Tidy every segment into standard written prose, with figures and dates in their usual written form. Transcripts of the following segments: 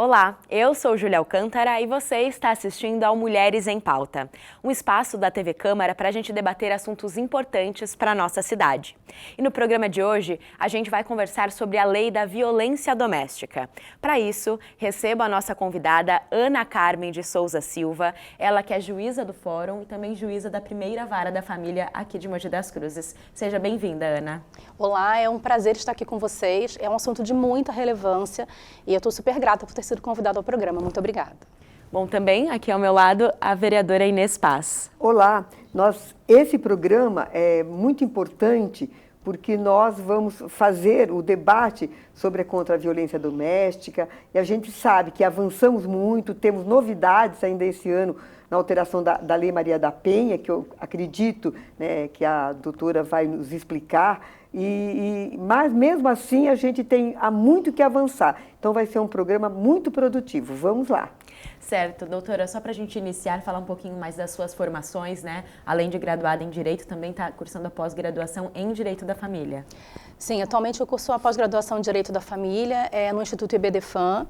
Olá, eu sou Júlia Alcântara e você está assistindo ao Mulheres em Pauta, um espaço da TV Câmara para a gente debater assuntos importantes para a nossa cidade. E no programa de hoje, a gente vai conversar sobre a Lei da Violência Doméstica. Para isso, recebo a nossa convidada Ana Carmen de Souza Silva, ela que é juíza do Fórum e também juíza da Primeira Vara da Família aqui de Mogi das Cruzes. Seja bem-vinda, Ana. Olá, é um prazer estar aqui com vocês. É um assunto de muita relevância e eu estou super grata por ter sido convidada ao programa. Muito obrigada. Bom, também aqui ao meu lado a vereadora Inês Paz. Olá, esse programa é muito importante porque nós vamos fazer o debate contra a violência doméstica e a gente sabe que avançamos muito, temos novidades ainda esse ano na alteração da Lei Maria da Penha, que eu acredito, né, que a doutora vai nos explicar, mas mesmo assim a gente há muito que avançar. Então vai ser um programa muito produtivo. Vamos lá. Certo, doutora, só para a gente iniciar, falar um pouquinho mais das suas formações, né? Além de graduada em Direito, também está cursando a pós-graduação em Direito da Família. Sim, atualmente eu curso a pós-graduação em Direito da Família no Instituto IBDFAM,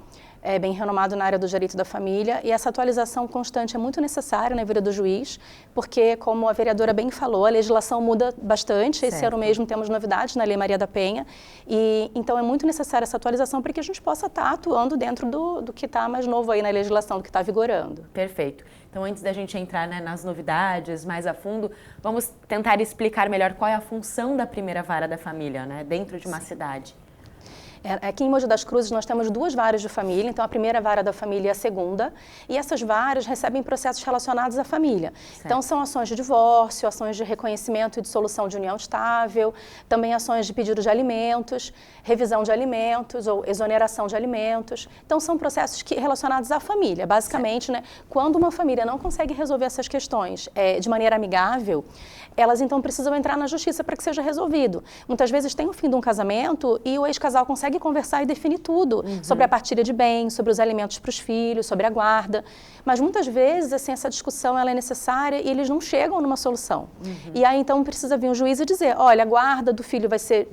bem renomado na área do Direito da Família, e essa atualização constante é muito necessária na vida do juiz, porque, como a vereadora bem falou, a legislação muda bastante. Esse ano mesmo temos novidades na Lei Maria da Penha, e então é muito necessária essa atualização para que a gente possa estar atuando dentro do que está mais novo aí na legislação, do que está vigorando. Perfeito. Então, antes da gente entrar, né, nas novidades mais a fundo, vamos tentar explicar melhor qual é a função da Primeira Vara da Família, né, dentro de uma cidade. Aqui em Mogi das Cruzes nós temos duas varas de família, então a primeira vara da família e a segunda, e essas varas recebem processos relacionados à família. Certo. Então são ações de divórcio, ações de reconhecimento e dissolução de união estável, também ações de pedido de alimentos, revisão de alimentos ou exoneração de alimentos. Então são processos relacionados à família, basicamente, né? Quando uma família não consegue resolver essas questões de maneira amigável, elas então precisam entrar na justiça para que seja resolvido. Muitas vezes tem o fim de um casamento e o ex-casal consegue conversar e definir tudo sobre a partilha de bens, sobre os alimentos para os filhos, sobre a guarda. Mas muitas vezes assim, essa discussão ela é necessária e eles não chegam numa solução. E aí então precisa vir um juiz e dizer, olha, a guarda do filho vai ser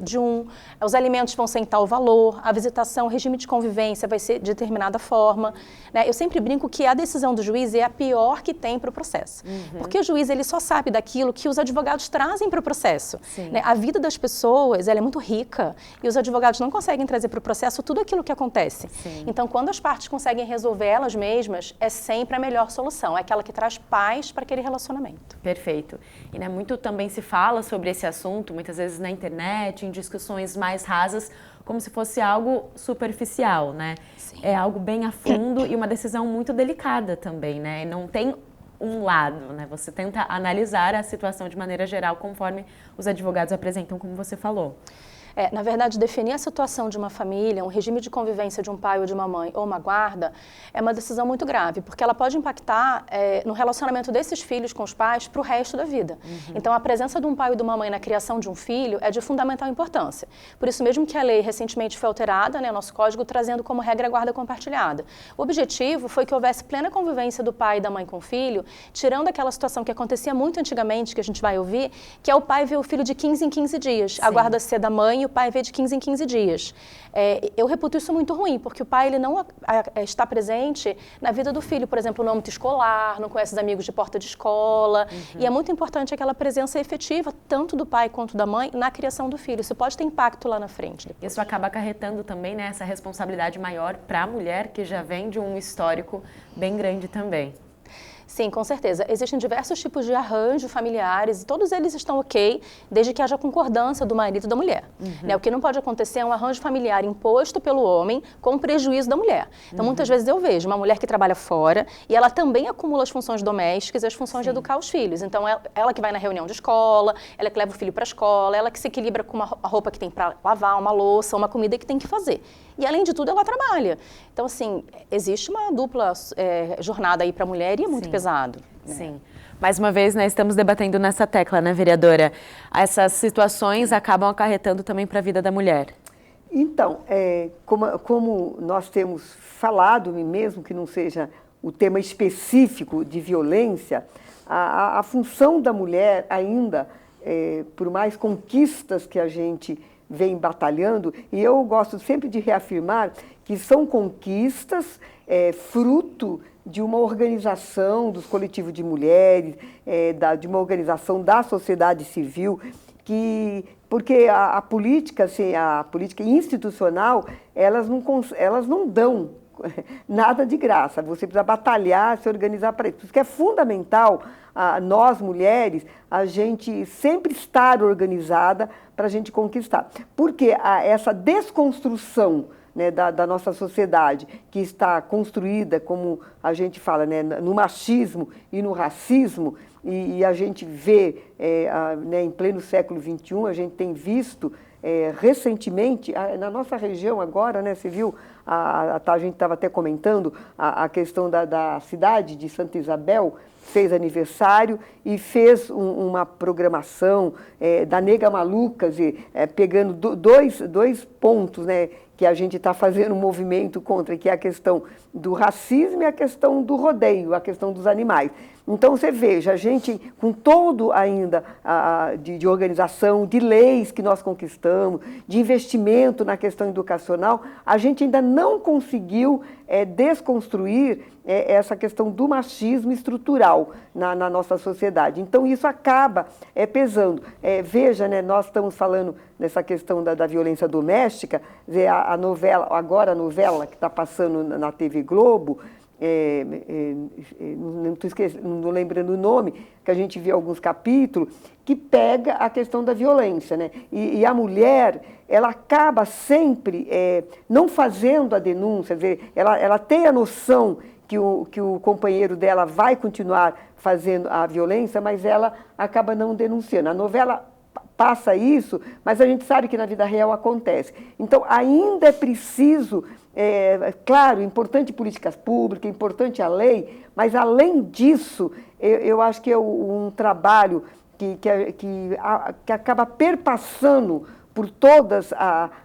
os alimentos vão ser em tal valor, a visitação, o regime de convivência vai ser de determinada forma. Né? Eu sempre brinco que a decisão do juiz é a pior que tem para o processo. Porque o juiz ele só sabe daquilo que os advogados trazem para o processo. Né? A vida das pessoas ela é muito rica e os advogados não conseguem trazer para o processo tudo aquilo que acontece. Sim. Então, quando as partes conseguem resolver elas mesmas, é sempre a melhor solução, é aquela que traz paz para aquele relacionamento. Perfeito. E né, muito também se fala sobre esse assunto, muitas vezes na internet, em discussões mais rasas, como se fosse algo superficial, né? Sim. É algo bem a fundo e uma decisão muito delicada também, né? Não tem um lado, né? Você tenta analisar a situação de maneira geral, conforme os advogados apresentam, como você falou. Na verdade, definir a situação de uma família, um regime de convivência de um pai ou de uma mãe ou uma guarda, é uma decisão muito grave, porque ela pode impactar no relacionamento desses filhos com os pais para o resto da vida. Então, a presença de um pai ou de uma mãe na criação de um filho é de fundamental importância. Por isso mesmo que a lei recentemente foi alterada, né, nosso código, trazendo como regra a guarda compartilhada. O objetivo foi que houvesse plena convivência do pai e da mãe com o filho, tirando aquela situação que acontecia muito antigamente, que a gente vai ouvir, que é o pai ver o filho de 15 em 15 dias. Sim. A guarda ser da mãe e o pai vê de 15 em 15 dias. Eu reputo isso muito ruim, porque o pai ele não está presente na vida do filho, por exemplo, no âmbito escolar, não conhece os amigos de porta de escola. E é muito importante aquela presença efetiva, tanto do pai quanto da mãe, na criação do filho. Isso pode ter impacto lá na frente. Depois. Isso acaba acarretando também, né, essa responsabilidade maior para a mulher, que já vem de um histórico bem grande também. Sim, com certeza. Existem diversos tipos de arranjo familiares e todos eles estão ok, desde que haja concordância do marido e da mulher. Né? O que não pode acontecer é um arranjo familiar imposto pelo homem com prejuízo da mulher. Então, muitas vezes eu vejo uma mulher que trabalha fora e ela também acumula as funções domésticas e as funções de educar os filhos. Então, ela que vai na reunião de escola, ela que leva o filho para a escola, ela que se equilibra com a roupa que tem para lavar, uma louça, uma comida que tem que fazer. E, além de tudo, ela trabalha. Então, assim, existe uma dupla jornada aí para a mulher e é muito pesado. Né? Sim. Mais uma vez, nós estamos debatendo nessa tecla, né, vereadora? Essas situações acabam acarretando também para a vida da mulher. Então, como nós temos falado, mesmo que não seja o tema específico de violência, a função da mulher ainda, por mais conquistas que a gente vem batalhando, e eu gosto sempre de reafirmar que são conquistas fruto de uma organização dos coletivos de mulheres, de uma organização da sociedade civil, porque a política, assim, a política institucional, elas não dão nada de graça. Você precisa batalhar, se organizar para isso. Por isso que é fundamental, nós mulheres, a gente sempre estar organizada para a gente conquistar. Porque essa desconstrução, né, da nossa sociedade, que está construída, como a gente fala, né, no machismo e no racismo, e a gente vê, né, em pleno século XXI, a gente tem visto recentemente, na nossa região agora, né, você viu, a gente estava até comentando a questão da cidade de Santa Isabel, fez aniversário e fez uma programação da Nega Malucas, pegando dois pontos, né, que a gente está fazendo um movimento contra, que é a questão do racismo e a questão do rodeio, a questão dos animais. Então, você veja, a gente, com todo ainda de organização, de leis que nós conquistamos, de investimento na questão educacional, a gente ainda não conseguiu desconstruir essa questão do machismo estrutural na nossa sociedade. Então, isso acaba pesando. Veja, né, nós estamos falando nessa questão da violência doméstica, a novela, agora a novela que está passando na TV Globo, não lembrando o nome, que a gente vê alguns capítulos, que pega a questão da violência, né? E a mulher, ela acaba sempre não fazendo a denúncia, quer dizer, ela tem a noção que o companheiro dela vai continuar fazendo a violência, mas ela acaba não denunciando. A novela passa isso, mas a gente sabe que na vida real acontece. Então, ainda é preciso, claro, importante políticas públicas, importante a lei, mas além disso, eu acho que é um trabalho que acaba perpassando por todas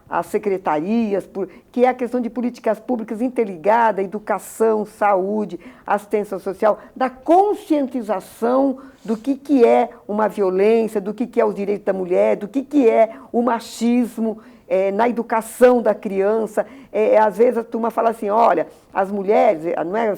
as secretarias, que é a questão de políticas públicas interligadas, educação, saúde, assistência social, da conscientização do que é uma violência, do que é os direitos da mulher, do que é o machismo na educação da criança. Às vezes a turma fala assim, olha, as mulheres, não é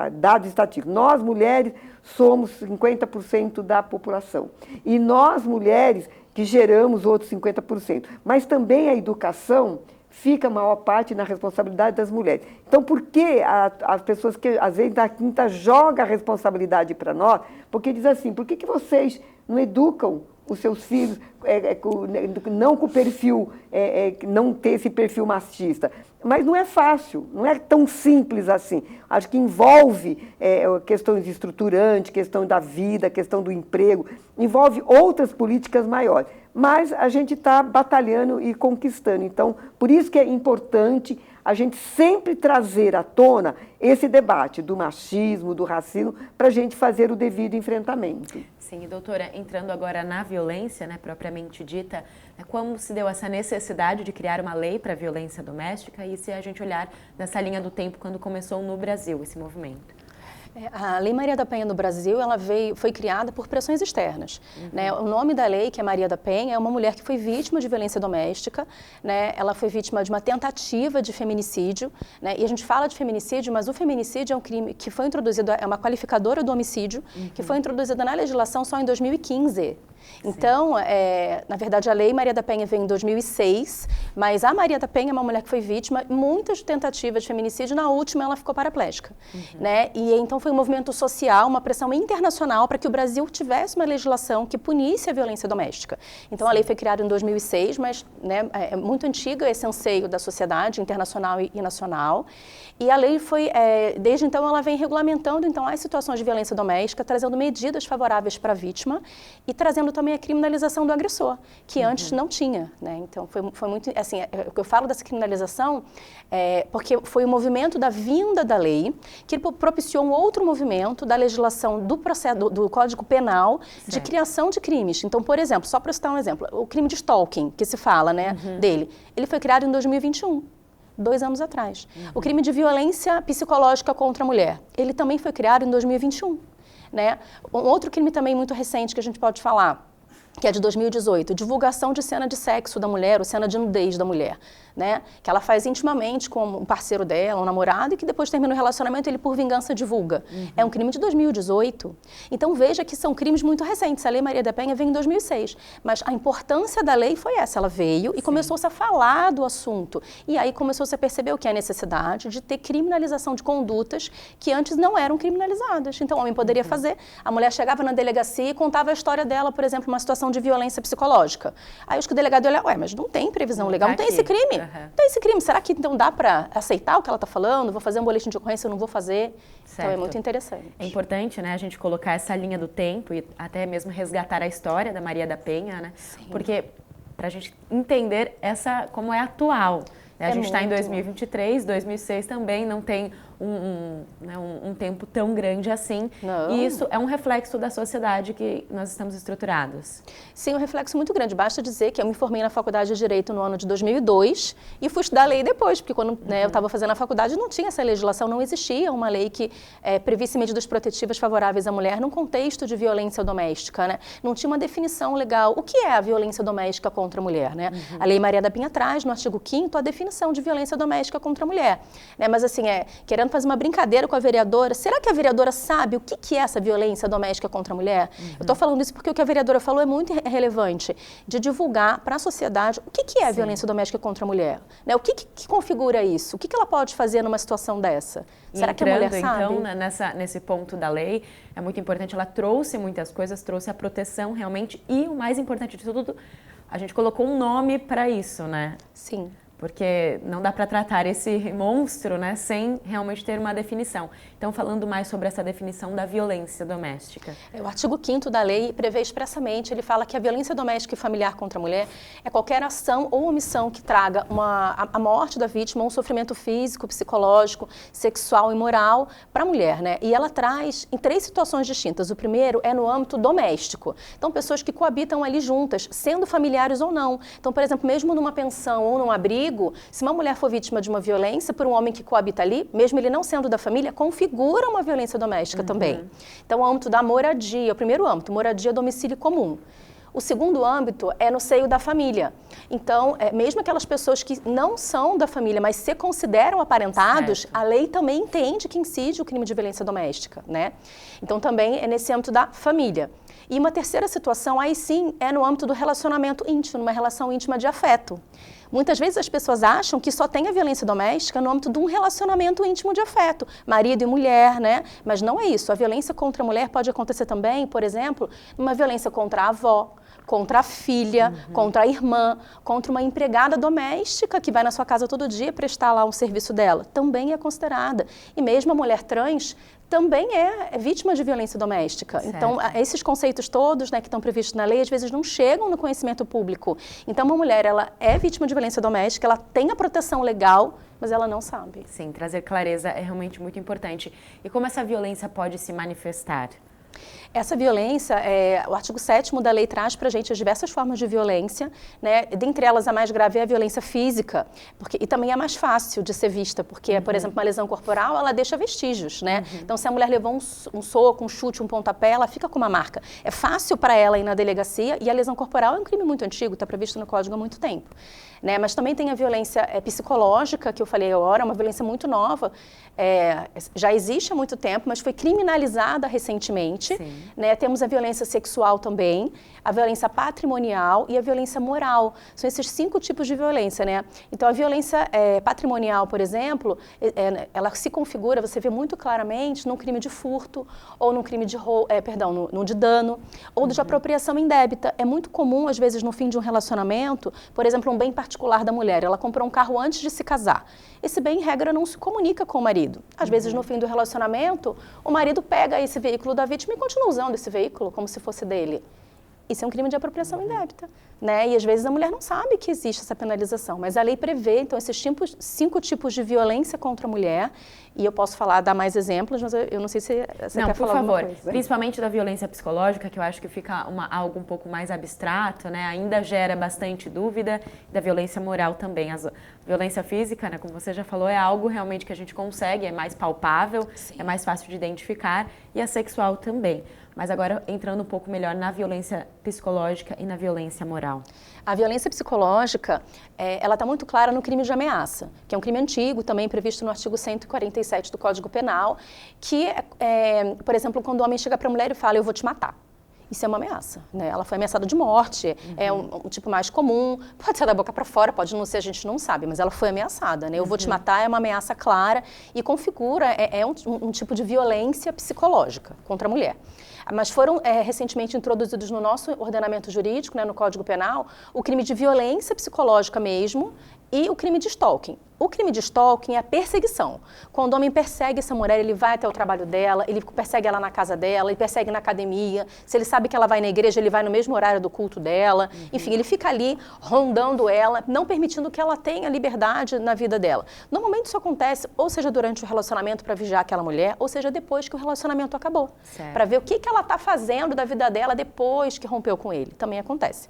dados estatísticos, nós mulheres somos 50% da população. E nós mulheres que geramos outros 50%. Mas também a educação fica a maior parte na responsabilidade das mulheres. Então, por que as pessoas que às vezes da quinta jogam a responsabilidade para nós? Porque diz assim, por que vocês não educam os seus filhos não com o perfil, não ter esse perfil machista? Mas não é fácil, não é tão simples assim. Acho que envolve questões estruturantes, questão da vida, questão do emprego, envolve outras políticas maiores. Mas a gente está batalhando e conquistando. Então, por isso que é importante a gente sempre trazer à tona esse debate do machismo, do racismo, para a gente fazer o devido enfrentamento. Sim, e doutora, entrando agora na violência, né, propriamente dita, como se deu essa necessidade de criar uma lei para a violência doméstica e se a gente olhar nessa linha do tempo quando começou no Brasil esse movimento? A Lei Maria da Penha no Brasil, ela foi criada por pressões externas. Né? O nome da lei, que é Maria da Penha, é uma mulher que foi vítima de violência doméstica, né? Ela foi vítima de uma tentativa de feminicídio, né? E a gente fala de feminicídio, mas o feminicídio é um crime que foi introduzido, é uma qualificadora do homicídio, que foi introduzida na legislação só em 2015. Então, na verdade, a Lei Maria da Penha veio em 2006, mas a Maria da Penha é uma mulher que foi vítima de muitas tentativas de feminicídio, na última ela ficou paraplégica. Né? E então foi um movimento social, uma pressão internacional para que o Brasil tivesse uma legislação que punisse a violência doméstica. Então, a lei foi criada em 2006, mas, né, é muito antiga esse anseio da sociedade internacional e nacional. E a lei foi, desde então, ela vem regulamentando então, as situações de violência doméstica, trazendo medidas favoráveis para a vítima e trazendo também a criminalização do agressor, que antes não tinha. Né? Então, foi muito, assim, o que eu falo dessa criminalização porque foi o movimento da vinda da lei que propiciou um outro movimento da legislação do Código Penal de criação de crimes. Então, por exemplo, só para citar um exemplo, o crime de stalking, que se fala, né, dele, ele foi criado em 2021. 2 anos atrás. O crime de violência psicológica contra a mulher, ele também foi criado em 2021. Né? Um outro crime também muito recente que a gente pode falar que é de 2018, divulgação de cena de sexo da mulher, ou cena de nudez da mulher, né? Que ela faz intimamente com um parceiro dela, um namorado, e que depois termina o relacionamento, ele por vingança divulga. É um crime de 2018. Então veja que são crimes muito recentes. A Lei Maria da Penha veio em 2006, mas a importância da lei foi essa, ela veio e começou-se a falar do assunto. E aí começou-se a perceber o que é a necessidade de ter criminalização de condutas que antes não eram criminalizadas. Então o homem poderia fazer, a mulher chegava na delegacia e contava a história dela, por exemplo, uma situação de violência psicológica. Aí os que o delegado olha, ué, mas não tem previsão legal, não tem esse crime. Não tem esse crime. Será que então dá para aceitar o que ela está falando? Vou fazer um boletim de ocorrência, eu não vou fazer? Certo. Então é muito interessante. É importante, né, a gente colocar essa linha do tempo e até mesmo resgatar a história da Maria da Penha, né? Sim. Porque para a gente entender como é atual. Né? A gente está em 2023, 2006 também não tem um tempo tão grande assim. Não. E isso é um reflexo da sociedade que nós estamos estruturados. Sim, um reflexo muito grande. Basta dizer que eu me formei na Faculdade de Direito no ano de 2002 e fui estudar a lei depois, porque quando eu estava fazendo a faculdade não tinha essa legislação, não existia uma lei que previsse medidas protetivas favoráveis à mulher num contexto de violência doméstica, né? Não tinha uma definição legal. O que é a violência doméstica contra a mulher, né? A Lei Maria da Penha traz no artigo 5º a definição de violência doméstica contra a mulher, né? Mas assim, querendo fazer uma brincadeira com a vereadora, será que a vereadora sabe o que é essa violência doméstica contra a mulher? Eu estou falando isso porque o que a vereadora falou é muito relevante, de divulgar para a sociedade o que é a violência doméstica contra a mulher, né? O que configura isso? O que ela pode fazer numa situação dessa? Será que a mulher sabe? Então, nesse ponto da lei, é muito importante, ela trouxe muitas coisas, trouxe a proteção realmente e o mais importante de tudo, a gente colocou um nome para isso, né? Sim. Porque não dá para tratar esse monstro, né, sem realmente ter uma definição. Então, falando mais sobre essa definição da violência doméstica. O artigo 5º da lei prevê expressamente, ele fala que a violência doméstica e familiar contra a mulher é qualquer ação ou omissão que traga a morte da vítima, um sofrimento físico, psicológico, sexual e moral para a mulher, né? E ela traz em 3 situações distintas. O primeiro é no âmbito doméstico. Então, pessoas que coabitam ali juntas, sendo familiares ou não. Então, por exemplo, mesmo numa pensão ou num abrigo, se uma mulher for vítima de uma violência por um homem que coabita ali, mesmo ele não sendo da família, configura uma violência doméstica também. Então, o âmbito da moradia, o primeiro âmbito, moradia, domicílio comum. O segundo âmbito é no seio da família. Então, mesmo aquelas pessoas que não são da família, mas se consideram aparentados, certo, a lei também entende que incide o crime de violência doméstica, né? Então, também é nesse âmbito da família. E uma terceira situação, aí sim, é no âmbito do relacionamento íntimo, numa relação íntima de afeto. Muitas vezes as pessoas acham que só tem a violência doméstica no âmbito de um relacionamento íntimo de afeto, marido e mulher, né? Mas não é isso. A violência contra a mulher pode acontecer também, por exemplo, numa violência contra a avó, contra a filha, contra a irmã, contra uma empregada doméstica que vai na sua casa todo dia prestar lá um serviço dela. Também é considerada. E mesmo a mulher trans também é vítima de violência doméstica. Certo. Então, esses conceitos todos, né, que estão previstos na lei, às vezes não chegam no conhecimento público. Então, uma mulher, ela é vítima de violência doméstica, ela tem a proteção legal, mas ela não sabe. Sim, trazer clareza é realmente muito importante. E como essa violência pode se manifestar? Essa violência, o artigo 7º da lei traz para a gente as diversas formas de violência, né? Dentre elas, a mais grave é a violência física, e também é mais fácil de ser vista, porque, por exemplo, uma lesão corporal, ela deixa vestígios, né? Então, se a mulher levou um soco, um chute, um pontapé, ela fica com uma marca. É fácil para ela ir na delegacia, e a lesão corporal é um crime muito antigo, está previsto no Código há muito tempo. Né? Mas também tem a violência psicológica, que eu falei agora, é uma violência muito nova, já existe há muito tempo, mas foi criminalizada recentemente. Né? Temos a violência sexual também, a violência patrimonial e a violência moral. São esses 5 tipos de violência, né? Então, a violência patrimonial, por exemplo, ela se configura, você vê muito claramente, num crime de furto, ou num crime de no de dano, ou de apropriação indébita. É muito comum, às vezes, no fim de um relacionamento, por exemplo, um bem particular da mulher, ela comprou um carro antes de se casar. Esse bem, em regra, não se comunica com o marido. Às vezes, no fim do relacionamento, o marido pega esse veículo da vítima e continua usando esse veículo como se fosse dele. Isso é um crime de apropriação indébita, né? E às vezes a mulher não sabe que existe essa penalização, mas a lei prevê, então, esses 5 tipos de violência contra a mulher, e eu posso dar mais exemplos, mas eu não sei se você não, quer falar alguma coisa. Por favor, principalmente da violência psicológica, que eu acho que fica algo um pouco mais abstrato, né? Ainda gera bastante dúvida, da violência moral também. A violência física, né, como você já falou, é algo realmente que a gente consegue, é mais palpável, é mais fácil de identificar, e a sexual também. Mas agora entrando um pouco melhor na violência psicológica e na violência moral. A violência psicológica, ela está muito clara no crime de ameaça, que é um crime antigo, também previsto no artigo 147 do Código Penal, que, por exemplo, quando o homem chega para a mulher e fala, eu vou te matar. Isso é uma ameaça, né? Ela foi ameaçada de morte, é um tipo mais comum, pode ser da boca para fora, pode não ser, a gente não sabe, mas ela foi ameaçada, né? Eu vou te matar é uma ameaça clara e configura, um tipo de violência psicológica contra a mulher. Mas foram recentemente introduzidos no nosso ordenamento jurídico, né, no Código Penal, o crime de violência psicológica mesmo e o crime de stalking. O crime de stalking é a perseguição. Quando o homem persegue essa mulher, ele vai até o trabalho dela, ele persegue ela na casa dela, ele persegue na academia. Se ele sabe que ela vai na igreja, ele vai no mesmo horário do culto dela. Enfim, ele fica ali rondando ela, não permitindo que ela tenha liberdade na vida dela. Normalmente isso acontece, ou seja, durante o relacionamento para vigiar aquela mulher, ou seja, depois que o relacionamento acabou. Para ver o que ela está fazendo da vida dela depois que rompeu com ele. Também acontece.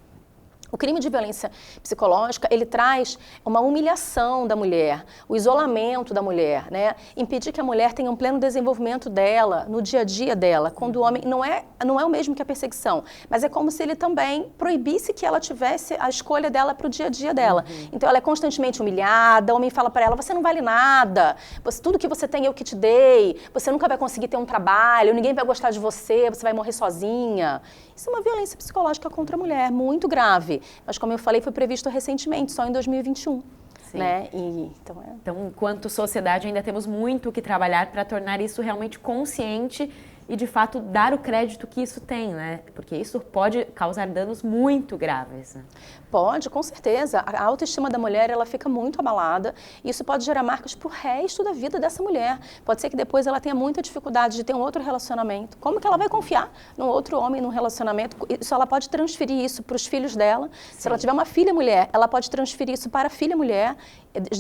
O crime de violência psicológica, ele traz uma humilhação da mulher, o isolamento da mulher, né? Impedir que a mulher tenha um pleno desenvolvimento dela, no dia a dia dela, quando o homem não é o mesmo que a perseguição, mas é como se ele também proibisse que ela tivesse a escolha dela para o dia a dia dela. Então ela é constantemente humilhada, o homem fala para ela, você não vale nada, tudo que você tem eu que te dei, você nunca vai conseguir ter um trabalho, ninguém vai gostar de você, você vai morrer sozinha. Isso é uma violência psicológica contra a mulher, muito grave. Mas, como eu falei, foi previsto recentemente, só em 2021. Sim. Né? Então, enquanto sociedade, ainda temos muito o que trabalhar para tornar isso realmente consciente e, de fato, dar o crédito que isso tem, né? Porque isso pode causar danos muito graves, né? Pode, com certeza. A autoestima da mulher, ela fica muito abalada e isso pode gerar marcas para o resto da vida dessa mulher. Pode ser que depois ela tenha muita dificuldade de ter um outro relacionamento. Como que ela vai confiar num outro homem, num relacionamento? Isso, ela pode transferir isso para os filhos dela. Sim. Se ela tiver uma filha mulher, ela pode transferir isso para a filha mulher,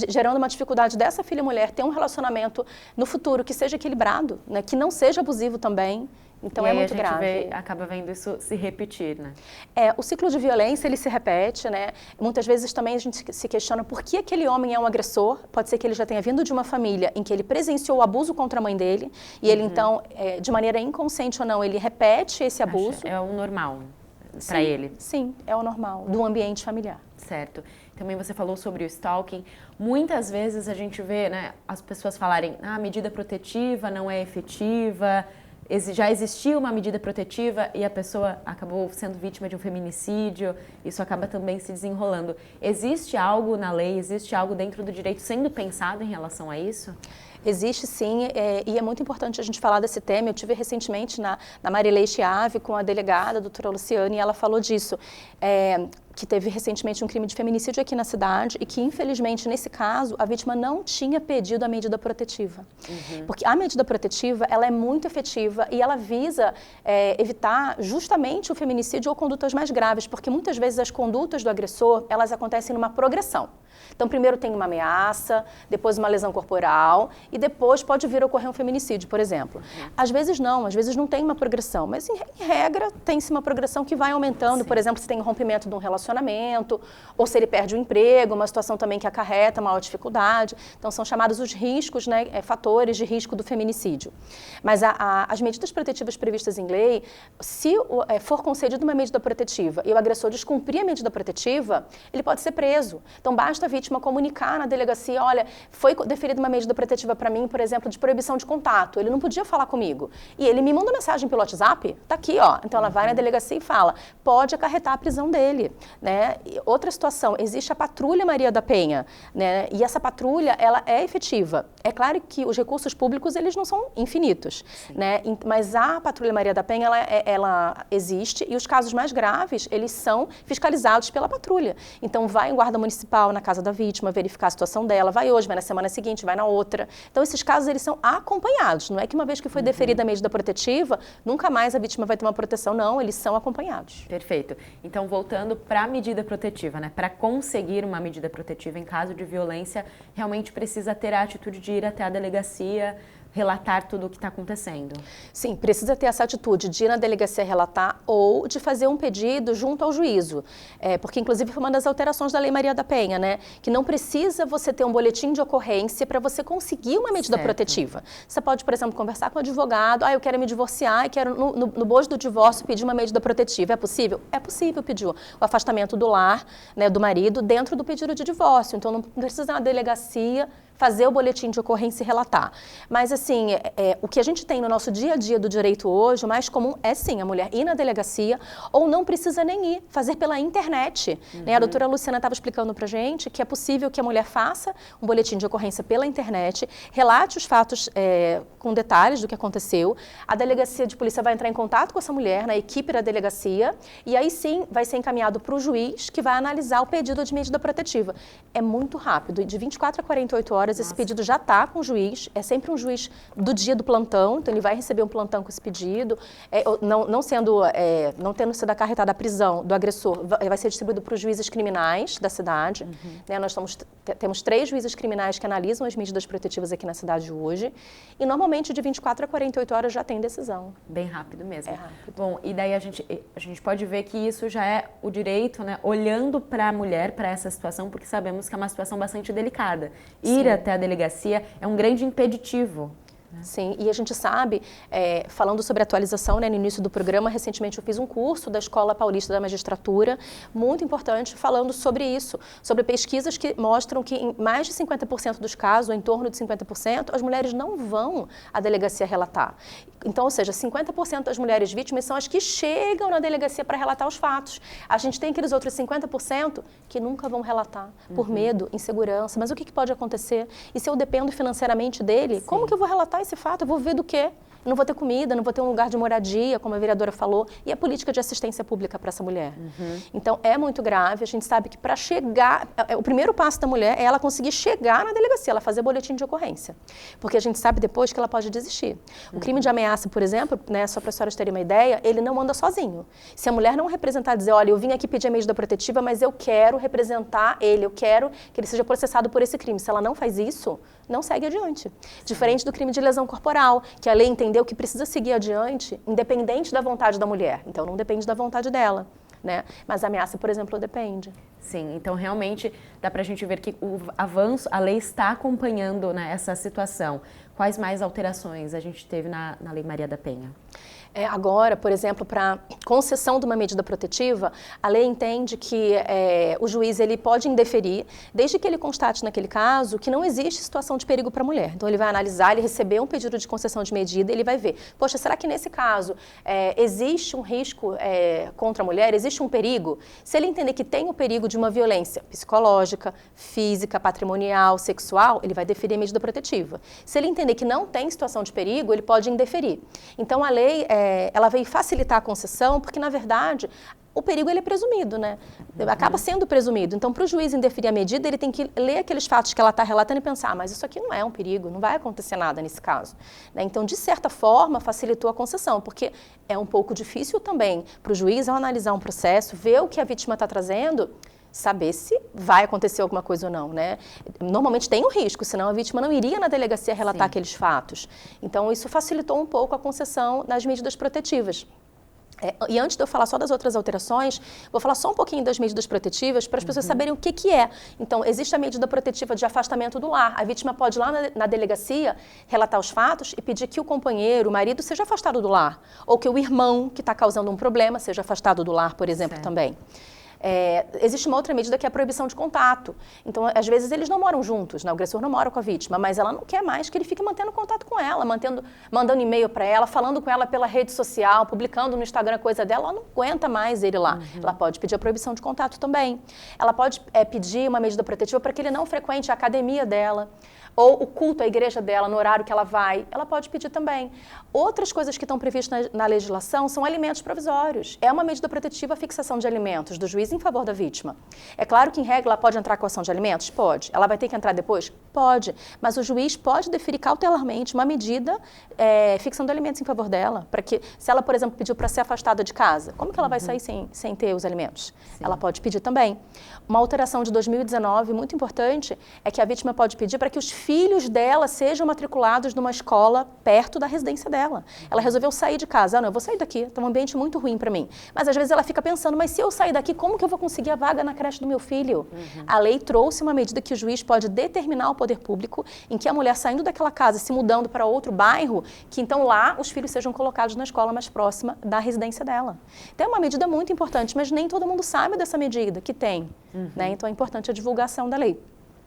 gerando uma dificuldade dessa filha mulher ter um relacionamento no futuro que seja equilibrado, né? Que não seja abusivo também. Então é muito grave. Acaba vendo isso se repetir, né? O ciclo de violência, ele se repete, né? Muitas vezes também a gente se questiona por que aquele homem é um agressor. Pode ser que ele já tenha vindo de uma família em que ele presenciou o abuso contra a mãe dele e ele então, de maneira inconsciente ou não, ele repete esse abuso. É o normal para ele. Sim, é o normal do ambiente familiar. Certo. Também você falou sobre o stalking. Muitas vezes a gente vê, né, as pessoas falarem, a medida protetiva não é efetiva, já existia uma medida protetiva e a pessoa acabou sendo vítima de um feminicídio, isso acaba também se desenrolando. Existe algo na lei, existe algo dentro do direito sendo pensado em relação a isso? Existe sim, e é muito importante a gente falar desse tema. Eu tive recentemente na Marilei Chiave com a delegada, a doutora Luciane, e ela falou disso, que teve recentemente um crime de feminicídio aqui na cidade e que, infelizmente, nesse caso, a vítima não tinha pedido a medida protetiva. Porque a medida protetiva, ela é muito efetiva e ela visa evitar justamente o feminicídio ou condutas mais graves, porque muitas vezes as condutas do agressor, elas acontecem numa progressão. Então, primeiro tem uma ameaça, depois uma lesão corporal e depois pode vir a ocorrer um feminicídio, por exemplo. Às vezes não tem uma progressão, mas em regra tem-se uma progressão que vai aumentando, Sim. Por exemplo, se tem um rompimento de um relacionamento, ou se ele perde o emprego, uma situação também que acarreta maior dificuldade. Então, são chamados os riscos, né, fatores de risco do feminicídio. Mas as medidas protetivas previstas em lei, se for concedida uma medida protetiva e o agressor descumprir a medida protetiva, ele pode ser preso. Então, basta a vítima comunicar na delegacia, olha, foi deferida uma medida protetiva para mim, por exemplo, de proibição de contato. Ele não podia falar comigo. E ele me manda mensagem pelo WhatsApp, tá aqui, ó. Então ela vai na delegacia e fala, pode acarretar a prisão dele, né? E outra situação, existe a Patrulha Maria da Penha, né? E essa patrulha, ela é efetiva. É claro que os recursos públicos, eles não são infinitos, né? Mas a Patrulha Maria da Penha, ela existe e os casos mais graves, eles são fiscalizados pela patrulha. Então vai em guarda municipal na casa da vítima, verificar a situação dela, vai hoje, vai na semana seguinte, vai na outra. Então, esses casos, eles são acompanhados. Não é que uma vez que foi deferida a medida protetiva, nunca mais a vítima vai ter uma proteção, não, eles são acompanhados. Perfeito. Então, voltando para a medida protetiva, né? Para conseguir uma medida protetiva em caso de violência, realmente precisa ter a atitude de ir até a delegacia, relatar tudo o que está acontecendo? Sim, precisa ter essa atitude de ir na delegacia relatar ou de fazer um pedido junto ao juízo. Porque, inclusive, foi uma das alterações da Lei Maria da Penha, né? Que não precisa você ter um boletim de ocorrência para você conseguir uma medida protetiva. Você pode, por exemplo, conversar com o advogado, eu quero me divorciar e quero, no bojo do divórcio, pedir uma medida protetiva. É possível? É possível pedir o afastamento do lar, né, do marido, dentro do pedido de divórcio. Então, não precisa ir na delegacia fazer o boletim de ocorrência e relatar. Mas, assim, o que a gente tem no nosso dia a dia do direito hoje, o mais comum é, sim, a mulher ir na delegacia ou não precisa nem ir, fazer pela internet. Né? A doutora Luciana estava explicando pra gente que é possível que a mulher faça um boletim de ocorrência pela internet, relate os fatos com detalhes do que aconteceu, a delegacia de polícia vai entrar em contato com essa mulher, na equipe da delegacia, e aí sim vai ser encaminhado para o juiz que vai analisar o pedido de medida protetiva. É muito rápido, de 24 a 48 horas esse pedido já está com o juiz, é sempre um juiz do dia do plantão, então ele vai receber um plantão com esse pedido, não tendo sido acarretada a prisão do agressor, vai ser distribuído para os juízes criminais da cidade. Né? Nós temos 3 juízes criminais que analisam as medidas protetivas aqui na cidade hoje, e normalmente de 24 a 48 horas já tem decisão. Bem rápido mesmo. É rápido. Bom, e daí a gente pode ver que isso já é o direito, né, olhando para a mulher, para essa situação, porque sabemos que é uma situação bastante delicada. Ir até a delegacia é um grande impeditivo. Sim, e a gente sabe, falando sobre atualização, né, no início do programa, recentemente eu fiz um curso da Escola Paulista da Magistratura, muito importante, falando sobre isso, sobre pesquisas que mostram que em mais de 50% dos casos, ou em torno de 50%, as mulheres não vão à delegacia relatar. Então, ou seja, 50% das mulheres vítimas são as que chegam na delegacia para relatar os fatos. A gente tem aqueles outros 50% que nunca vão relatar, por medo, insegurança. Mas o que pode acontecer? E se eu dependo financeiramente dele, como que eu vou relatar esse fato? Eu vou ver do quê? Não vou ter comida, não vou ter um lugar de moradia, como a vereadora falou, e a política de assistência pública para essa mulher. Então, é muito grave. A gente sabe que para chegar, o primeiro passo da mulher é ela conseguir chegar na delegacia, ela fazer boletim de ocorrência. Porque a gente sabe depois que ela pode desistir. O crime de ameaça, por exemplo, né, só para as senhoras terem uma ideia, ele não anda sozinho. Se a mulher não representar, dizer, olha, eu vim aqui pedir a medida protetiva, mas eu quero representar ele, eu quero que ele seja processado por esse crime. Se ela não faz isso, não segue adiante. Diferente do crime de lesão corporal, que a lei entendeu que precisa seguir adiante, independente da vontade da mulher. Então, não depende da vontade dela, né? Mas a ameaça, por exemplo, depende. Sim, então realmente dá pra gente ver que o avanço, a lei está acompanhando, né, essa situação. Quais mais alterações a gente teve na Lei Maria da Penha? Agora, por exemplo, para concessão de uma medida protetiva, a lei entende que o juiz ele pode indeferir, desde que ele constate naquele caso que não existe situação de perigo para a mulher. Então, ele vai analisar, ele recebeu um pedido de concessão de medida, ele vai ver, poxa, será que nesse caso existe um risco contra a mulher, existe um perigo? Se ele entender que tem o perigo de uma violência psicológica, física, patrimonial, sexual, ele vai deferir a medida protetiva. Se ele entender que não tem situação de perigo, ele pode indeferir. Então, a lei ela veio facilitar a concessão, porque, na verdade, o perigo ele é presumido, né? Acaba sendo presumido. Então, para o juiz indeferir a medida, ele tem que ler aqueles fatos que ela está relatando e pensar, mas isso aqui não é um perigo, não vai acontecer nada nesse caso. Né? Então, de certa forma, facilitou a concessão, porque é um pouco difícil também para o juiz, ao analisar um processo, ver o que a vítima está trazendo, saber se vai acontecer alguma coisa ou não, né? Normalmente tem um risco, senão a vítima não iria na delegacia relatar aqueles fatos. Então, isso facilitou um pouco a concessão das medidas protetivas. E antes de eu falar só das outras alterações, vou falar só um pouquinho das medidas protetivas para as pessoas saberem o que é. Então, existe a medida protetiva de afastamento do lar. A vítima pode ir lá na delegacia relatar os fatos e pedir que o companheiro, o marido, seja afastado do lar. Ou que o irmão, que está causando um problema, seja afastado do lar, por exemplo, também. Existe uma outra medida que é a proibição de contato. Então, às vezes, eles não moram juntos, né? O agressor não mora com a vítima, mas ela não quer mais que ele fique mantendo contato com ela, mandando e-mail para ela, falando com ela pela rede social, publicando no Instagram coisa dela, ela não aguenta mais ele lá. Ela pode pedir a proibição de contato também. Ela pode pedir uma medida protetiva para que ele não frequente a academia dela, ou o culto à igreja dela, no horário que ela vai, ela pode pedir também. Outras coisas que estão previstas na legislação são alimentos provisórios. É uma medida protetiva a fixação de alimentos do juiz em favor da vítima. É claro que, em regra, ela pode entrar com a ação de alimentos? Pode. Ela vai ter que entrar depois? Pode, mas o juiz pode deferir cautelarmente uma medida fixando alimentos em favor dela, para que, se ela, por exemplo, pediu para ser afastada de casa, como que ela vai sair sem ter os alimentos? Sim. Ela pode pedir também. Uma alteração de 2019, muito importante, é que a vítima pode pedir para que os filhos dela sejam matriculados numa escola perto da residência dela. Ela resolveu sair de casa. Não, eu vou sair daqui, está um ambiente muito ruim para mim. Mas às vezes ela fica pensando, mas se eu sair daqui, como que eu vou conseguir a vaga na creche do meu filho? A lei trouxe uma medida que o juiz pode determinar ao poder público em que a mulher saindo daquela casa, se mudando para outro bairro, que então lá os filhos sejam colocados na escola mais próxima da residência dela. Então é uma medida muito importante, mas nem todo mundo sabe dessa medida que tem. Né? Então é importante a divulgação da lei.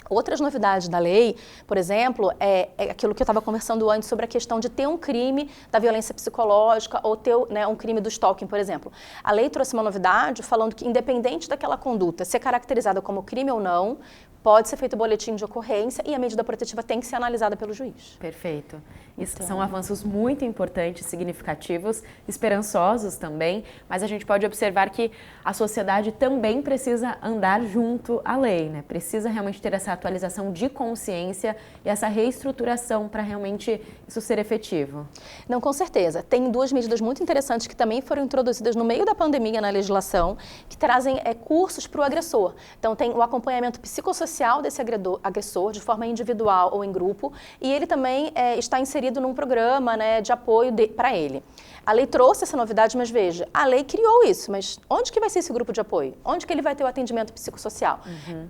Outras novidades da lei, por exemplo, é aquilo que eu estava conversando antes sobre a questão de ter um crime da violência psicológica ou ter, né, um crime do stalking, por exemplo. A lei trouxe uma novidade falando que, independente daquela conduta ser caracterizada como crime ou não, pode ser feito o boletim de ocorrência e a medida protetiva tem que ser analisada pelo juiz. Perfeito. Isso são avanços muito importantes, significativos, esperançosos também, mas a gente pode observar que a sociedade também precisa andar junto à lei, né? Precisa realmente ter essa atualização de consciência e essa reestruturação para realmente isso ser efetivo. Não, com certeza. Tem duas medidas muito interessantes que também foram introduzidas no meio da pandemia na legislação, que trazem cursos para o agressor. Então, tem o acompanhamento psicossocial desse agressor, de forma individual ou em grupo, e ele também está inserido num programa, né, de apoio para ele. A lei trouxe essa novidade, mas veja, a lei criou isso, mas onde que vai ser esse grupo de apoio? Onde que ele vai ter o atendimento psicossocial?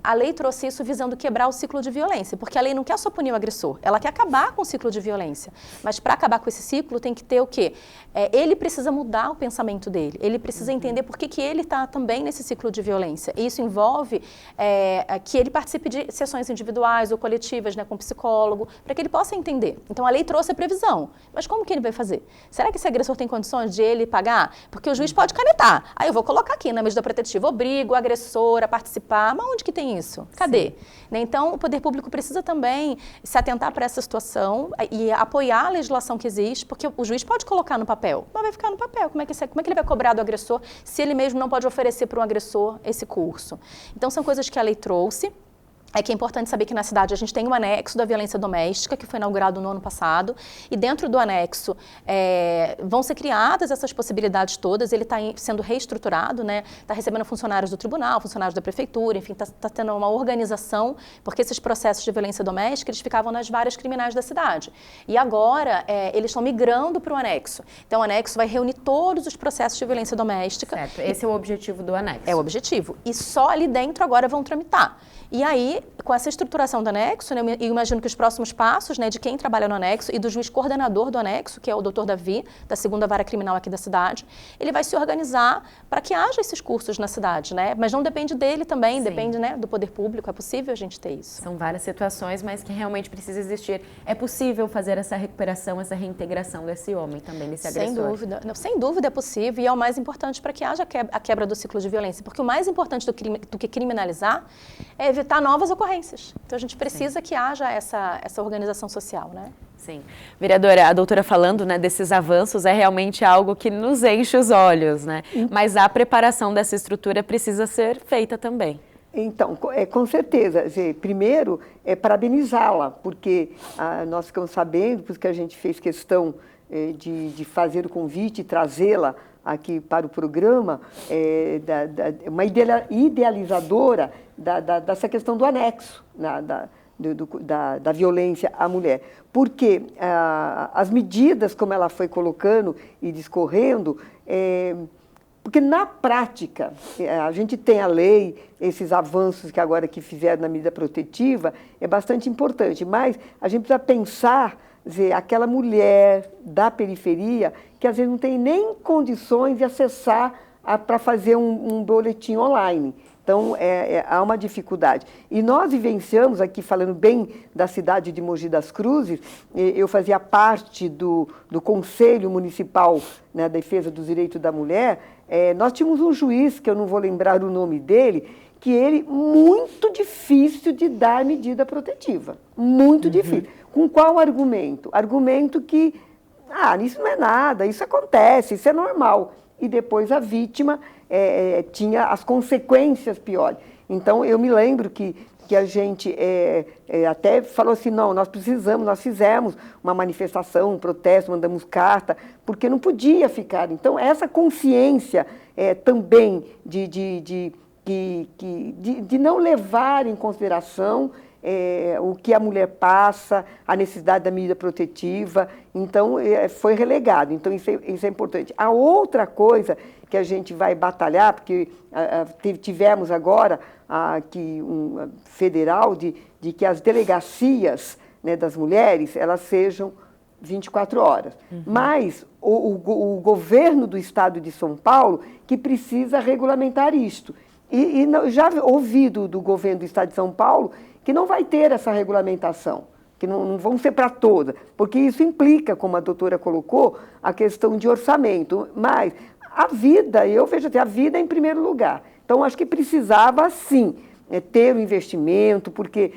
A lei trouxe isso visando quebrar o ciclo de violência, porque a lei não quer só punir o agressor, ela quer acabar com o ciclo de violência. Mas para acabar com esse ciclo tem que ter o quê? Ele precisa mudar o pensamento dele, ele precisa entender por que ele está também nesse ciclo de violência. E isso envolve que ele participe de sessões individuais ou coletivas, né, com psicólogo, para que ele possa entender. Então a lei trouxe a previsão, mas como que ele vai fazer? Será que esse agressor tem condições de ele pagar? Porque o juiz pode canetar. Aí eu vou colocar aqui na medida protetiva, obrigo o agressor a participar, mas onde que tem isso? Cadê? Né? Então, o poder público precisa também se atentar para essa situação e apoiar a legislação que existe, porque o juiz pode colocar no papel, mas vai ficar no papel. Como é que ele vai cobrar do agressor se ele mesmo não pode oferecer para um agressor esse curso? Então, são coisas que a lei trouxe. É que é importante saber que na cidade a gente tem um anexo da violência doméstica, que foi inaugurado no ano passado, e dentro do anexo vão ser criadas essas possibilidades todas, ele está sendo reestruturado, né? Está recebendo funcionários do tribunal, funcionários da prefeitura, enfim, está tendo uma organização, porque esses processos de violência doméstica, eles ficavam nas várias criminais da cidade. E agora, eles estão migrando para o anexo. Então, o anexo vai reunir todos os processos de violência doméstica. Certo, esse é o objetivo do anexo. É o objetivo. E só ali dentro agora vão tramitar. E aí, com essa estruturação do anexo, né, eu imagino que os próximos passos, né, de quem trabalha no anexo e do juiz coordenador do anexo, que é o Dr. Davi, da 2ª Vara Criminal aqui da cidade, ele vai se organizar para que haja esses cursos na cidade, né? Mas não depende dele também, depende, né, do poder público, é possível a gente ter isso. São várias situações, mas que realmente precisa existir. É possível fazer essa recuperação, essa reintegração desse homem também, desse agressor? Sem dúvida. Não, sem dúvida é possível e é o mais importante para que haja a quebra do ciclo de violência, porque o mais importante do que criminalizar é evitar novas ocorrências. Então, a gente precisa que haja essa organização social, né? Sim. Vereadora, a doutora falando, né, desses avanços é realmente algo que nos enche os olhos, né? Mas a preparação dessa estrutura precisa ser feita também. Então, com certeza. Primeiro, parabenizá-la, porque nós ficamos sabendo, porque a gente fez questão de fazer o convite e trazê-la aqui para o programa, uma idealizadora dessa questão do anexo, da violência à mulher. Porque as medidas, como ela foi colocando e discorrendo, porque na prática, a gente tem a lei, esses avanços que agora que fizeram na medida protetiva, é bastante importante, mas a gente precisa pensar, aquela mulher da periferia que às vezes não tem nem condições de acessar para fazer um boletim online. Então, há uma dificuldade. E nós vivenciamos aqui, falando bem da cidade de Mogi das Cruzes, eu fazia parte do Conselho Municipal, né, da Defesa dos Direitos da Mulher. Nós tínhamos um juiz, que eu não vou lembrar o nome dele, que ele, muito difícil de dar medida protetiva. Muito difícil. Com qual argumento? Argumento que, isso não é nada, isso acontece, isso é normal. E depois a vítima tinha as consequências piores. Então, eu me lembro que que a gente até falou assim, não, nós fizemos uma manifestação, um protesto, mandamos carta, porque não podia ficar. Então, essa consciência também de não levar em consideração o que a mulher passa, a necessidade da medida protetiva, então foi relegado, então isso é importante. A outra coisa que a gente vai batalhar, porque tivemos agora aqui federal de que as delegacias, né, das mulheres, elas sejam 24 horas. Mas o governo do estado de São Paulo que precisa regulamentar isto. E já ouvi do governo do estado de São Paulo que não vai ter essa regulamentação, que não vão ser para todas, porque isso implica, como a doutora colocou, a questão de orçamento. Mas a vida, eu vejo até a vida em primeiro lugar. Então, acho que precisava, sim, ter o investimento, porque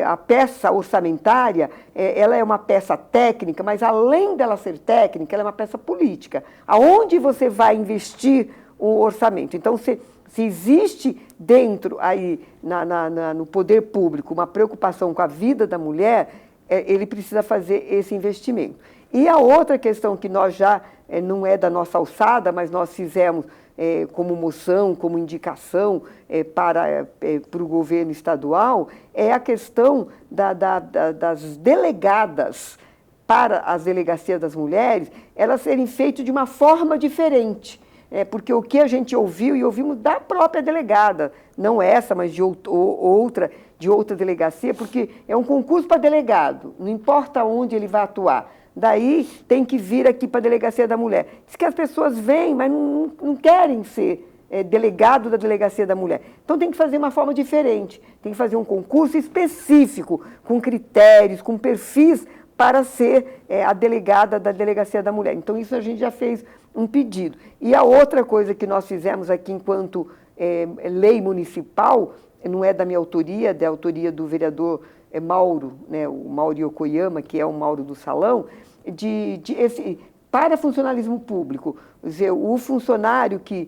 a peça orçamentária, ela é uma peça técnica, mas além dela ser técnica, ela é uma peça política. Aonde você vai investir o orçamento? Então, se existe dentro aí, no poder público, uma preocupação com a vida da mulher, ele precisa fazer esse investimento. E a outra questão que nós já, não é da nossa alçada, mas nós fizemos como moção, como indicação para o governo estadual, é a questão das delegadas para as delegacias das mulheres, elas serem feitas de uma forma diferente. Porque o que a gente ouviu, e ouvimos da própria delegada, não essa, mas de outra delegacia, porque é um concurso para delegado, não importa onde ele vai atuar. Daí tem que vir aqui para a delegacia da mulher. Diz que as pessoas vêm, mas não querem ser delegado da delegacia da mulher. Então tem que fazer uma forma diferente, tem que fazer um concurso específico, com critérios, com perfis, para ser a delegada da delegacia da mulher. Então isso a gente já fez um pedido. E a outra coisa que nós fizemos aqui enquanto lei municipal, não é da minha autoria, é da autoria do vereador Mauro, né, o Mauro Yokoyama, que é o Mauro do Salão, para funcionalismo público. Quer dizer, o funcionário que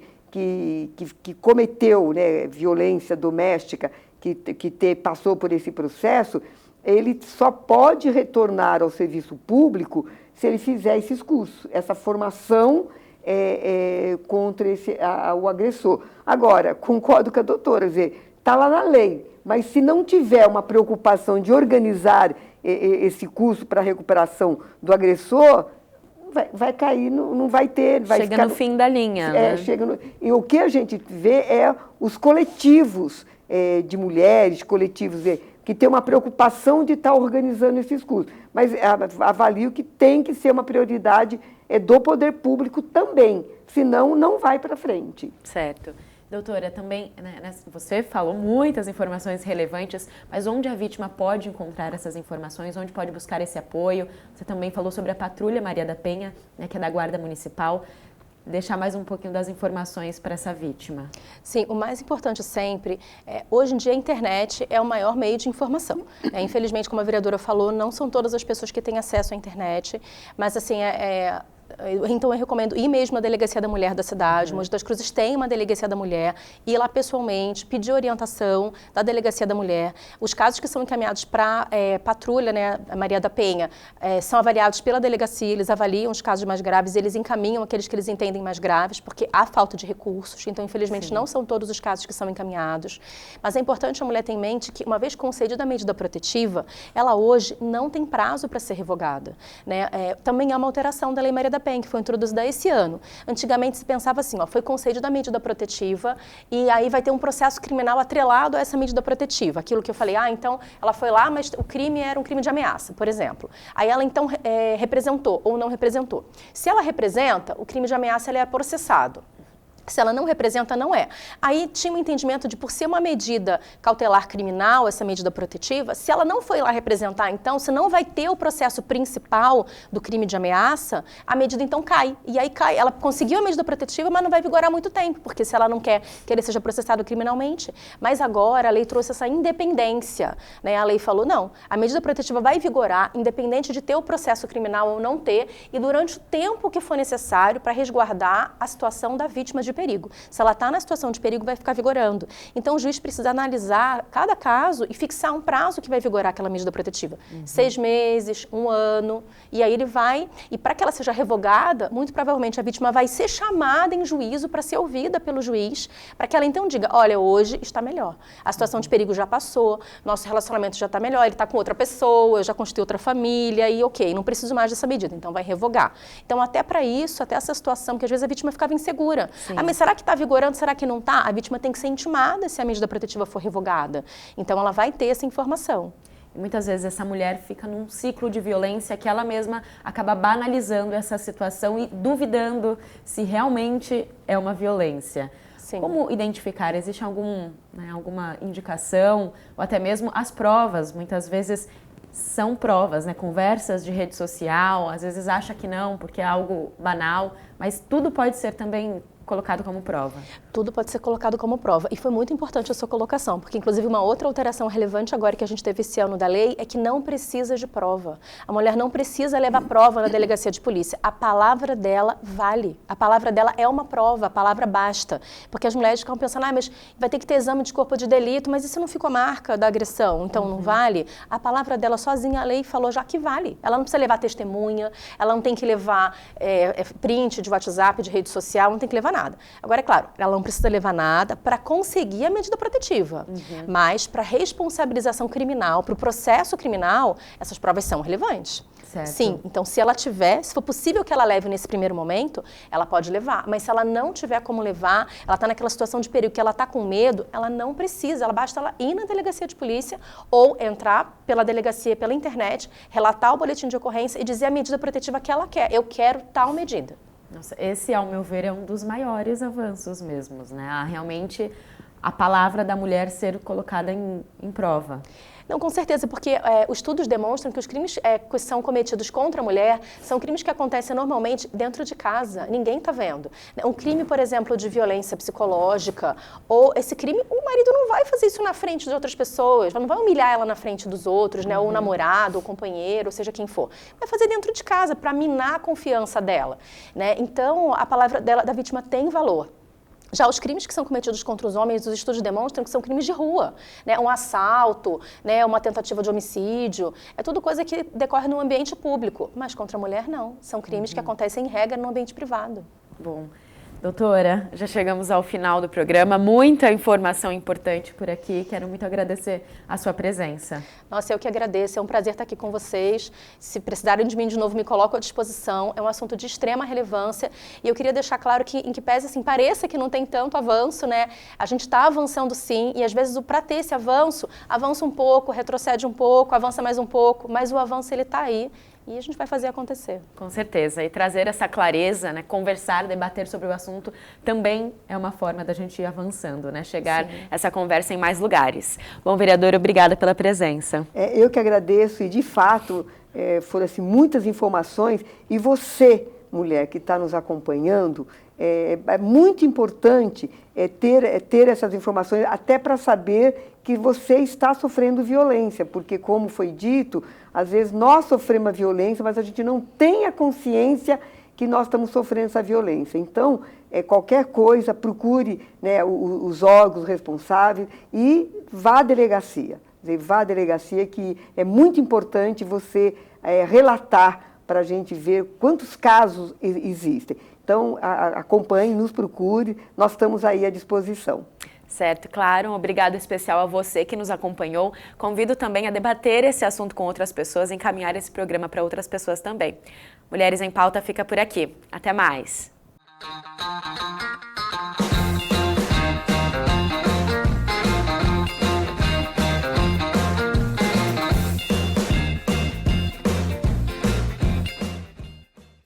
cometeu, né, violência doméstica, que passou por esse processo, ele só pode retornar ao serviço público se ele fizer esses cursos, essa formação contra o agressor. Agora, concordo com a doutora, está lá na lei, mas se não tiver uma preocupação de organizar esse curso para recuperação do agressor, vai cair, não vai ter... Chega no fim da linha. Né? E o que a gente vê é os coletivos de mulheres, coletivos que têm uma preocupação de estar organizando esses cursos. Mas avalio que tem que ser uma prioridade do poder público também, senão não vai para frente. Certo. Doutora, também, né, você falou muitas informações relevantes, mas onde a vítima pode encontrar essas informações, onde pode buscar esse apoio? Você também falou sobre a Patrulha Maria da Penha, né, que é da Guarda Municipal. Deixar mais um pouquinho das informações para essa vítima. Sim, o mais importante sempre, hoje em dia a internet é o maior meio de informação. Infelizmente, como a vereadora falou, não são todas as pessoas que têm acesso à internet, mas assim, então eu recomendo ir mesmo à Delegacia da Mulher da cidade. Mogi das Cruzes tem uma Delegacia da Mulher, ir lá pessoalmente, pedir orientação da Delegacia da Mulher. Os casos que são encaminhados para Patrulha, né, Maria da Penha, são avaliados pela delegacia, eles avaliam os casos mais graves, eles encaminham aqueles que eles entendem mais graves, porque há falta de recursos, então infelizmente não são todos os casos que são encaminhados. Mas é importante a mulher ter em mente que, uma vez concedida a medida protetiva, ela hoje não tem prazo para ser revogada. Né? Também há uma alteração da Lei Maria da Penha, que foi introduzida esse ano. Antigamente se pensava assim, foi concedida a medida protetiva e aí vai ter um processo criminal atrelado a essa medida protetiva. Aquilo que eu falei, então ela foi lá, mas o crime era um crime de ameaça, por exemplo. Aí ela então representou ou não representou. Se ela representa, o crime de ameaça ele é processado. Se ela não representa, não é. Aí tinha um entendimento de, por ser uma medida cautelar criminal, essa medida protetiva, se ela não foi lá representar, então, se não vai ter o processo principal do crime de ameaça, a medida então cai. E aí cai. Ela conseguiu a medida protetiva, mas não vai vigorar muito tempo, porque se ela não quer que ele seja processado criminalmente. Mas agora a lei trouxe essa independência. Né? A lei falou, não, a medida protetiva vai vigorar, independente de ter o processo criminal ou não ter, e durante o tempo que for necessário para resguardar a situação da vítima de de perigo. Se ela está na situação de perigo, vai ficar vigorando. Então, o juiz precisa analisar cada caso e fixar um prazo que vai vigorar aquela medida protetiva. 6 meses, 1 ano, e aí ele vai... E para que ela seja revogada, muito provavelmente a vítima vai ser chamada em juízo para ser ouvida pelo juiz, para que ela então diga, olha, hoje está melhor. A situação de perigo já passou, nosso relacionamento já está melhor, ele está com outra pessoa, eu já constituí outra família e ok, não preciso mais dessa medida, então vai revogar. Então, até para isso, até essa situação, que às vezes a vítima ficava insegura. Sim. Ah, mas será que está vigorando, será que não está? A vítima tem que ser intimada se a medida protetiva for revogada. Então, ela vai ter essa informação. E muitas vezes essa mulher fica num ciclo de violência que ela mesma acaba banalizando essa situação e duvidando se realmente é uma violência. Sim. Como identificar? Existe alguma indicação ou até mesmo as provas? Muitas vezes são provas, né? Conversas de rede social, às vezes acha que não, porque é algo banal, mas tudo pode ser também colocado como prova. Tudo pode ser colocado como prova. E foi muito importante a sua colocação, porque inclusive uma outra alteração relevante agora que a gente teve esse ano da lei é que não precisa de prova. A mulher não precisa levar prova na delegacia de polícia. A palavra dela vale. A palavra dela é uma prova, a palavra basta. Porque as mulheres ficam pensando, mas vai ter que ter exame de corpo de delito, mas e se não ficou a marca da agressão? Então não vale? A palavra dela sozinha, a lei falou já que vale. Ela não precisa levar testemunha, ela não tem que levar print de WhatsApp, de rede social, não tem que levar nada. Agora, é claro, ela não precisa levar nada para conseguir a medida protetiva, mas para responsabilização criminal, para o processo criminal, essas provas são relevantes. Certo. Sim, então se ela tiver, se for possível que ela leve nesse primeiro momento, ela pode levar, mas se ela não tiver como levar, ela está naquela situação de perigo que ela está com medo, ela não precisa, basta ela ir na delegacia de polícia ou entrar pela delegacia, pela internet, relatar o boletim de ocorrência e dizer a medida protetiva que ela quer. Eu quero tal medida. Nossa, esse, ao meu ver, é um dos maiores avanços mesmos, né? Realmente a palavra da mulher ser colocada em prova. Não, com certeza, porque os estudos demonstram que os crimes que são cometidos contra a mulher são crimes que acontecem normalmente dentro de casa, ninguém está vendo. Um crime, por exemplo, de violência psicológica, ou esse crime, o marido não vai fazer isso na frente de outras pessoas, não vai humilhar ela na frente dos outros, né, ou o namorado, ou o companheiro, ou seja quem for. Vai fazer dentro de casa, para minar a confiança dela, né? Então, a palavra da vítima tem valor. Já os crimes que são cometidos contra os homens, os estudos demonstram que são crimes de rua, né? Um assalto, né? Uma tentativa de homicídio, é tudo coisa que decorre no ambiente público, mas contra a mulher não, são crimes que acontecem em regra no ambiente privado. Bom, doutora, já chegamos ao final do programa, muita informação importante por aqui, quero muito agradecer a sua presença. Nossa, eu que agradeço, é um prazer estar aqui com vocês. Se precisarem de mim de novo, me coloco à disposição. É um assunto de extrema relevância e eu queria deixar claro que, em que pese, assim, pareça que não tem tanto avanço, né? A gente está avançando sim e às vezes para ter esse avanço, avança um pouco, retrocede um pouco, avança mais um pouco, mas o avanço ele está aí. E a gente vai fazer acontecer. Com certeza. E trazer essa clareza, né? Conversar, debater sobre o assunto também é uma forma da gente ir avançando, né? Chegar essa conversa em mais lugares. Bom, vereadora, obrigada pela presença. Eu que agradeço e, de fato, foram assim, muitas informações. E você, mulher que está nos acompanhando, é muito importante ter essas informações até para saber que você está sofrendo violência, porque, como foi dito, às vezes nós sofremos a violência, mas a gente não tem a consciência que nós estamos sofrendo essa violência. Então, qualquer coisa, procure, né, os órgãos responsáveis e vá à delegacia. Vá à delegacia, que é muito importante você relatar para a gente ver quantos casos existem. Então, acompanhe, nos procure, nós estamos aí à disposição. Certo, claro. Um obrigado especial a você que nos acompanhou. Convido também a debater esse assunto com outras pessoas, encaminhar esse programa para outras pessoas também. Mulheres em Pauta fica por aqui. Até mais.